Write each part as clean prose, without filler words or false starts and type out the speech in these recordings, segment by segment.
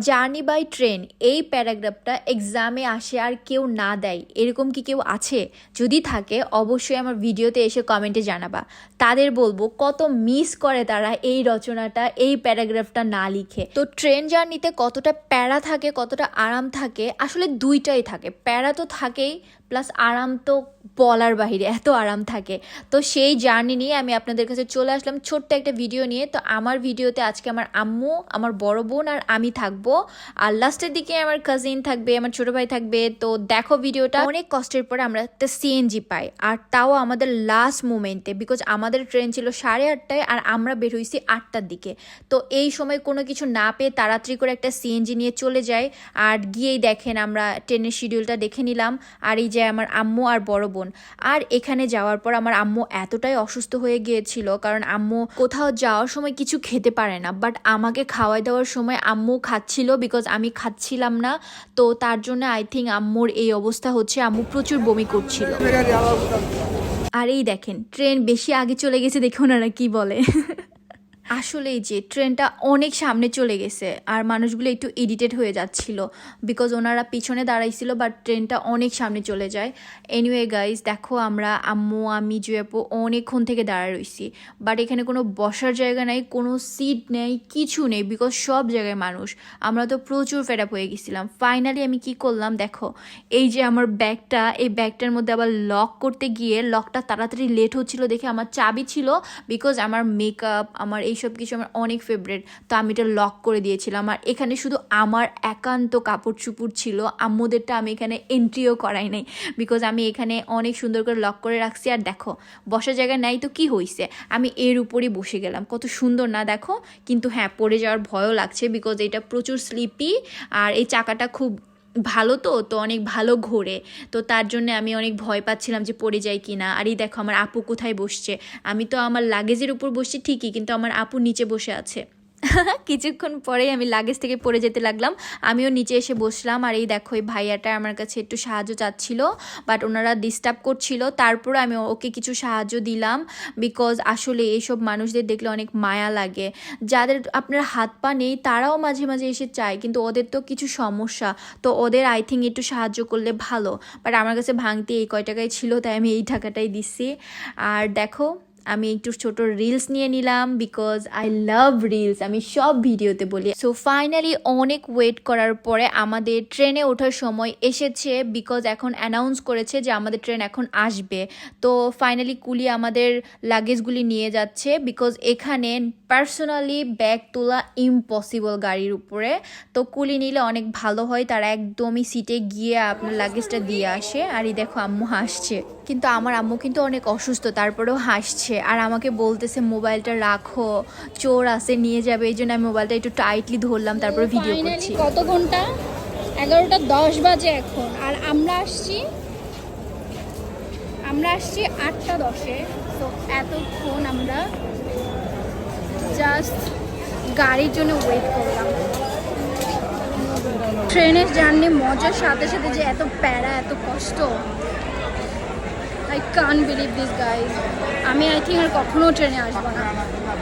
Journey by train এই প্যারাগ্রাফটা এক্সামে আসে আর কেউ না দেয় এরকম কি কেউ আছে? যদি থাকে অবশ্যই আমার ভিডিওতে এসে কমেন্টে জানাবা। তাদের বলবো কত মিস করে তারা এই রচনাটা, এই প্যারাগ্রাফটা না লিখে। তো ট্রেন জার্নিতে কতটা প্যারা থাকে, কতটা আরাম থাকে, আসলে দুইটাই থাকে। প্যারা তো থাকেই, প্লাস আরাম তো বলার বাহিরে এত আরাম থাকে। তো সেই জার্নি নিয়ে আমি আপনাদের কাছে চলে আসলাম ছোট্ট একটা ভিডিও নিয়ে। তো আমার ভিডিওতে আজকে আমার আম্মু, আমার বড় বোন আর আমি থাকবো, আর লাস্টের দিকে আমার কাজিন থাকবে, আমার ছোট ভাই থাকবে। তো দেখো ভিডিওটা। অনেক কষ্টের পরে আমরা একটা সিএনজি পাই, আর তাও আমাদের লাস্ট মোমেন্টে, বিকজ আমাদের ট্রেন ছিল 8:30টায় আর আমরা বের হয়েছি 8টার দিকে। তো এই সময় কোনো কিছু না পেয়ে তাড়াতাড়ি করে একটা সিএনজি নিয়ে চলে যাই। আর গিয়েই দেখেন আমরা ট্রেনের শিডিউলটা দেখে নিলাম। আর এই যে আমার আম্মু আর বড় বোন। আর এখানে যাওয়ার পর আমার আম্মু এতটাই অসুস্থ হয়ে গিয়েছিল, কারণ আম্মু কোথাও যাওয়ার সময় কিছু খেতে পারে না, বাট আমাকে খাওয়াই দেওয়ার সময় আম্মু খাচ্ছিল, বিকজ আমি খাচ্ছিলাম না। তো তার জন্য আই থিঙ্ক আম্মুর এই অবস্থা হচ্ছে, আম্মু প্রচুর বমি করছিল। আর এই দেখেন ট্রেন বেশি আগে চলে গেছে, দেখে ওনারা কি বলে। আসলেই যে ট্রেনটা অনেক সামনে চলে গেছে আর মানুষগুলো একটু ইরিটেট হয়ে যাচ্ছিল, বিকজ ওনারা পিছনে দাঁড়াইছিল, বাট ট্রেনটা অনেক সামনে চলে যায়। এনিওয়ে গাইজ, দেখো আমরা আম্মু, আমি, জুয়াপু অনেকক্ষণ থেকে দাঁড়ায় রইছি, বাট এখানে কোনো বসার জায়গা নেই, কোনো সিট নেই, কিছু নেই, বিকজ সব জায়গায় মানুষ। আমরা তো প্রচুর ফেড আপ হয়ে গেছিলাম। ফাইনালি আমি কি করলাম দেখো, এই যে আমার ব্যাগটা, এই ব্যাগটার মধ্যে আবার লক করতে গিয়ে লকটা তাড়াতাড়ি লেট হচ্ছিল দেখে, আমার চাবি ছিল, বিকজ আমার মেকআপ, আমার এইসব কিছু আমার অনেক ফেভারিট, তো আমি এটা লক করে দিয়েছিলাম। আর এখানে শুধু আমার একান্ত কাপড় চুপড় ছিল, আম্মুদেরটা আমি এখানে এন্ট্রিও করাই নাই, বিকজ আমি এখানে অনেক সুন্দর করে লক করে রাখছি। আর দেখো বসার জায়গা নাই তো কি হয়েছে, আমি এর উপরই বসে গেলাম। কত সুন্দর না দেখো? কিন্তু হ্যাঁ, পড়ে যাওয়ার ভয়ও লাগছে, বিকজ এটা প্রচুর স্লিপি, আর এই চাকাটা খুব ভালো, তো তো অনেক ভালো ঘোরে। তো তার জন্য আমি অনেক ভয় পাচ্ছিলাম যে পড়ে যায় কি না। আর এই দেখো আমার আপু কোথায় বসছে। আমি তো আমার লাগেজের উপর বসছি ঠিকই, কিন্তু আমার আপু নিচে বসে আছে। কিছুক্ষণ পরেই আমি লাগেজ থেকে পড়ে যেতে লাগলাম, আমিও নিচে এসে বসলাম। আর এই দেখো এই ভাইয়াটা আমার কাছে একটু সাহায্য চাচ্ছিল, বাট ওনারা ডিস্টার্ব করছিল। তারপরে আমি ওকে কিছু সাহায্য দিলাম, বিকজ আসলে এইসব মানুষদের দেখলে অনেক মায়া লাগে। যাদের আপনার হাত পা নেই তারাও মাঝে মাঝে এসে চায়, কিন্তু ওদের তো কিছু সমস্যা, তো ওদের আই থিঙ্ক একটু সাহায্য করলে ভালো। বাট আমার কাছে ভাঙতি এই কয় টাকাই ছিল, তাই আমি এই টাকাটাই দিচ্ছি। আর দেখো আমি একটু ছোট রিলস নিয়ে নিলাম, বিকজ আই লাভ রিলস, আমি সব ভিডিওতে বলি। সো ফাইনালি অনেক ওয়েট করার পরে আমাদের ট্রেনে ওঠার সময় এসেছে, বিকজ এখন অ্যানাউন্স করেছে যে আমাদের ট্রেন এখন আসবে। তো ফাইনালি কুলি আমাদের লাগেজগুলি নিয়ে যাচ্ছে, বিকজ এখানে পার্সোনালি ব্যাগ তোলা ইম্পসিবল গাড়ির উপরে। তো কুলি নিলে অনেক ভালো হয়, তারা একদমই সিটে গিয়ে আপনার লাগেজটা দিয়ে আসে। আর এই দেখো আম্মু হাসছে, কিন্তু আমার আম্মু কিন্তু অনেক অসুস্থ, তারপরেও হাসছে। আর আমাকে বলতেছে মোবাইলটা রাখো, চোর আসে নিয়ে যাবে। এই জন্য আমি মোবাইলটা একটু টাইটলি ধরলাম, তারপরে ভিডিও করছি। কত ঘন্টা? 11:10 বাজে এখন, আর আমরা আসছি 8:10-এ। তো এতক্ষণ আমরা জাস্ট গাড়ির জন্য ওয়েট করলাম। ট্রেনের জার্নি মজার সাথে সাথে যে এত প্যারা, এত কষ্ট, I can't believe this guys. আমি আই থিঙ্ক আর কখনো ট্রেনে আসবো না।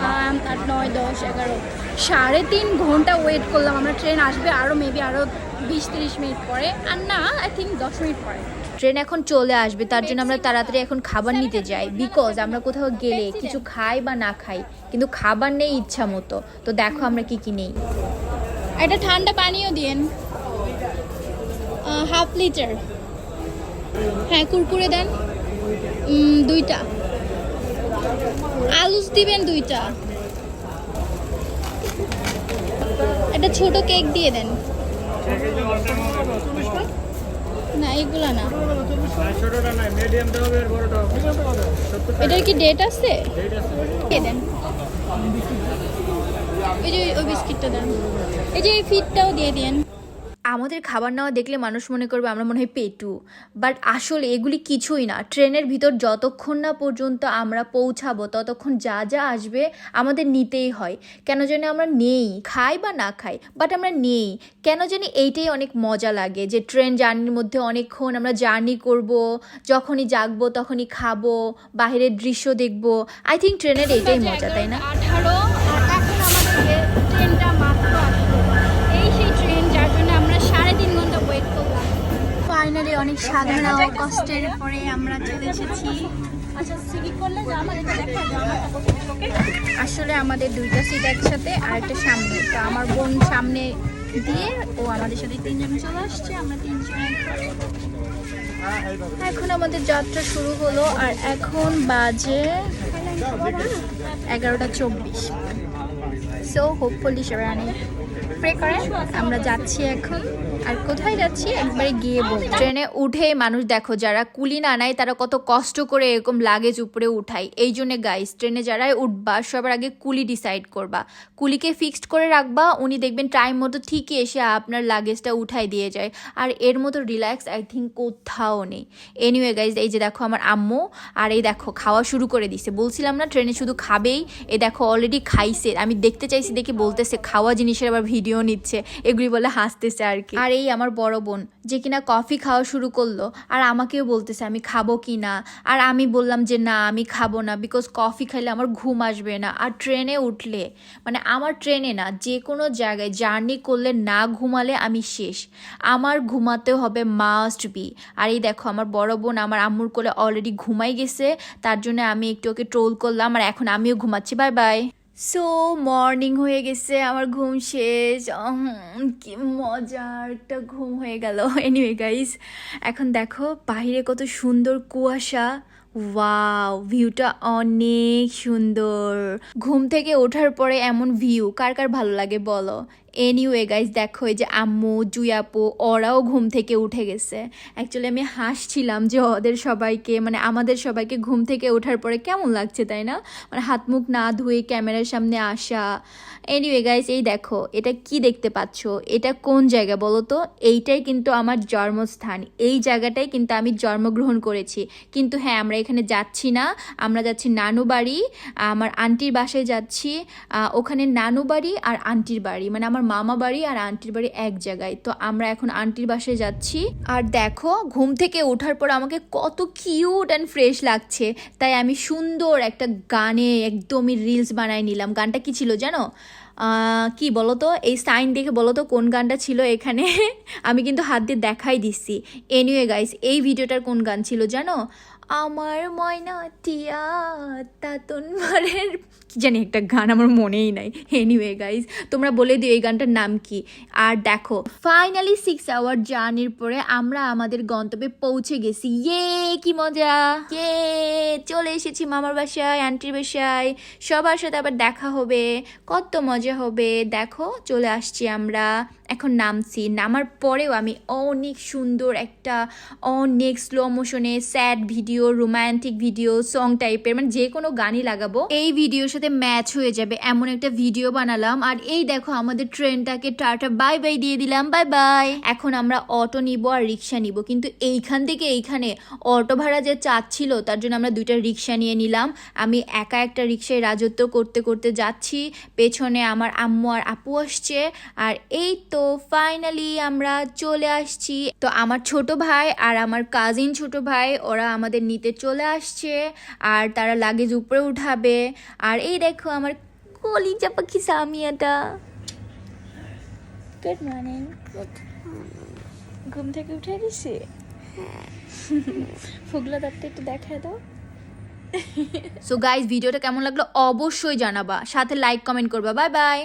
8, 9, 10, 11, 3.5 ঘন্টা ওয়েট করলাম। আমরা ট্রেন আসবে আরও মেবি আরও 20-30 মিনিট পরে, আর না আই থিঙ্ক 10 মিনিট পরে ট্রেন এখন চলে আসবে, তার জন্য আমরা তাড়াতাড়ি এখন খাবার নিতে যাই, বিকজ আমরা কোথাও গেলে কিছু খাই বা না খাই, কিন্তু খাবার নেই ইচ্ছা মতো। তো দেখো আমরা কি কি নেই। একটা ঠান্ডা পানিও দিন, 1/2 লিটার। হ্যাঁ, কুরকুরে দেন 2টা, আলুস দিবেন 2টা, একটা ছোট কেক দিয়ে দেন। না এগুলা না, এটার কি ডেট আছে? দিয়ে দেন। এই যে ওই বিস্কিটটা দেন, এই যে এই ফিটটাও দিয়ে দিন। আমাদের খাবার নেওয়া দেখলে মানুষ মনে করবে আমরা মনে হয় পেটু, বাট আসলে এগুলি কিছুই না। ট্রেনের ভিতর যতক্ষণ না পর্যন্ত আমরা পৌঁছাবো ততক্ষণ যা যা আসবে আমাদের নিতেই হয়। কেন জানি আমরা নেই, খাই বা না খাই, বাট আমরা নেই কেন জানি। এইটাই অনেক মজা লাগে যে ট্রেন জার্নির মধ্যে অনেকক্ষণ আমরা জার্নি করব, যখনই জাগবো তখনই খাবো, বাইরের দৃশ্য দেখবো। আই থিঙ্ক ট্রেনের এইটাই মজা, তাই না? 18, আর এখন আমাদের ট্রেনটা মাত্র আসলো। এই সেই অনেক সাধনা ও কষ্টের পরে আমরা চলে এসেছি। আসলে আমাদের দুইটা সিট একসাথে আর একটা সামনে, তো আমার বোন সামনে দিয়ে ও আমাদের সাথে তিনজন চলে আসছে, আমরা তিনজন। এখন আমাদের যাত্রা শুরু হলো আর এখন বাজে 11:24। সো হোপফুলি সবাই অনেক প্রে করেন। আমরা যাচ্ছি এখন, আর কোথায় যাচ্ছি একবারে গিয়ে বলবো। ট্রেনে উঠে মানুষ দেখো যারা কুলি না নেয় তারা কত কষ্ট করে এরকম লাগেজ উপরে উঠায়। এই জন্য গাইস ট্রেনে যারাই উঠবা সবার আগে কুলি ডিসাইড করবা, কুলিকে ফিক্সড করে রাখবা, উনি দেখবেন টাইম মতো ঠিকই এসে আপনার লাগেজটা উঠাই দিয়ে যায়। আর এর মতো রিল্যাক্স আই থিঙ্ক কোথাও নেই। এনিওয়ে গাইস, এই যে দেখো আমার আম্মু, আর এই দেখো খাওয়া শুরু করে দিছে। বলছিলাম না ট্রেনে শুধু খাবেই, এই দেখো অলরেডি খাইছে। আমি দেখতে চাইছি দেখি বলতেছে খাওয়া জিনিসের আবার ভিডিও নিচ্ছে, এগুলি বলে হাসতেছে আর কি। আর এই আমার বড় বোন যে কিনা কফি খাওয়া শুরু করলো, আর আমাকেও বলতেছে আমি খাবো কি না। আর আমি বললাম যে না আমি খাবো না, বিকজ কফি খাইলে আমার ঘুম আসবে না। আর ট্রেনে উঠলে মানে আমার ট্রেনে না যে কোনো জায়গায় জার্নি করলে না ঘুমালে আমি শেষ, আমার ঘুমাতে হবে মাস্ট বি। আর এই দেখো আমার বড় বোন আমার আম্মুর কোলে অলরেডি ঘুমাই গেছে, তার জন্য আমি একটু ওকে ট্রোল করলাম, আর এখন আমিও ঘুমাচ্ছি। Bye bye. সো মর্নিং হয়ে গেছে, আমার ঘুম শেষ। কি মজার একটা ঘুম হয়ে গেল। এনিওয়ে গাইস, এখন দেখো বাইরে কত সুন্দর কুয়াশা। ওয়াও, ভিউটা অনেক সুন্দর। ঘুম থেকে ওঠার পরে এমন ভিউ কার কার ভালো লাগে বলো। এনিওয়ে গাইস দেখো এই যে আম্মু জুয়াপু ওরাও ঘুম থেকে উঠে গেছে। অ্যাকচুয়ালি আমি হাসছিলাম যে ওদের সবাইকে মানে আমাদের সবাইকে ঘুম থেকে ওঠার পরে কেমন লাগছে তাই না, মানে হাত মুখ না ধুয়ে ক্যামেরার সামনে আসা। এনিওয়ে গাইস, এই দেখো এটা কি দেখতে পাচ্ছ, এটা কোন জায়গা বলো তো? এইটাই কিন্তু আমার জন্মস্থান, এই জায়গাটাই কিন্তু আমি জন্মগ্রহণ করেছি। কিন্তু হ্যাঁ, আমরা এখানে যাচ্ছি না, আমরা যাচ্ছি নানু বাড়ি, আমার আন্টির বাসায় যাচ্ছি। ওখানে নানু বাড়ি আর আন্টির বাড়ি মানে আমার মামা বাড়ি আর আন্টির বাড়ি এক জায়গায়, তো আমরা এখন আন্টির বাসায় যাচ্ছি। আর দেখো ঘুম থেকে ওঠার পর আমাকে কত কিউট অ্যান্ড ফ্রেশ লাগছে, তাই আমি সুন্দর একটা গানে একদমই রিলস বানাই নিলাম। গানটা কি ছিল জানো? কি বলো তো, এই সাইন দেখে বলো তো কোন গানটা ছিল এখানে। আমি কিন্তু হাত দিয়ে দেখাই দিচ্ছি। এনিওয়ে গাইস, এই ভিডিওটার কোন গান ছিল জানো? আমার ময়না টিয়া তাতন মারের কি জানি একটা গান, আমার মনেই নাই। এনিওয়ে গাইস, তোমরা বলে দিও এই গানটার নাম কি। আর দেখো ফাইনালি 6 আওয়ার জার্নির পরে আমরা আমাদের গন্তব্যে পৌঁছে গেছি। ইয়ে কি মজা, ইয়ে চলে এসেছি মামার বাসায়, আন্টির বাসায়, সবার সাথে আবার দেখা হবে, কত মজা হবে। দেখো চলে আসছি আমরা, এখন নামছি। নামার পরেও আমি অনেক সুন্দর একটা অনেক স্লো মোশনে sad video, romantic video, song টাইপের মানে যে কোনো গানই লাগাবো, এই ভিডিওর সাথে ম্যাচ হয়ে যাবে এমন একটা ভিডিও বানালাম। আর এই দেখো আমাদের ট্রেনটাকে টাটা বাই বাই দিয়ে দিলাম, বাই বাই। এখন আমরা অটো নিব আর রিক্সা নিব, কিন্তু এইখান থেকে এইখানে অটো ভাড়া যে চাচ্ছিল তার জন্য আমরা দুইটা রিক্সা নিয়ে নিলাম। আমি একা একটা রিক্সায় রাজত্ব করতে করতে যাচ্ছি, পেছনে আমার আম্মু আর আপু আসছে। আর এই তো ফাইনালি আমরা চলে আসছি। তো আমার ছোট ভাই আর আমার কাজিন ছোট ভাই ওরা আমাদের নিতে চলে আসছে, আর তারা লাগেজ উপরে উঠাবে। আর এই দেখো আমার কলিজা পাখি সামিয়াটা। Good morning. ঘুম থেকে উঠে দিছে, ফুগলা দাঁতটা একটু দেখায় দাও। সো গাইস, ভিডিওটা কেমন লাগলো অবশ্যই জানাবা, সাথে লাইক কমেন্ট করবা। Bye bye.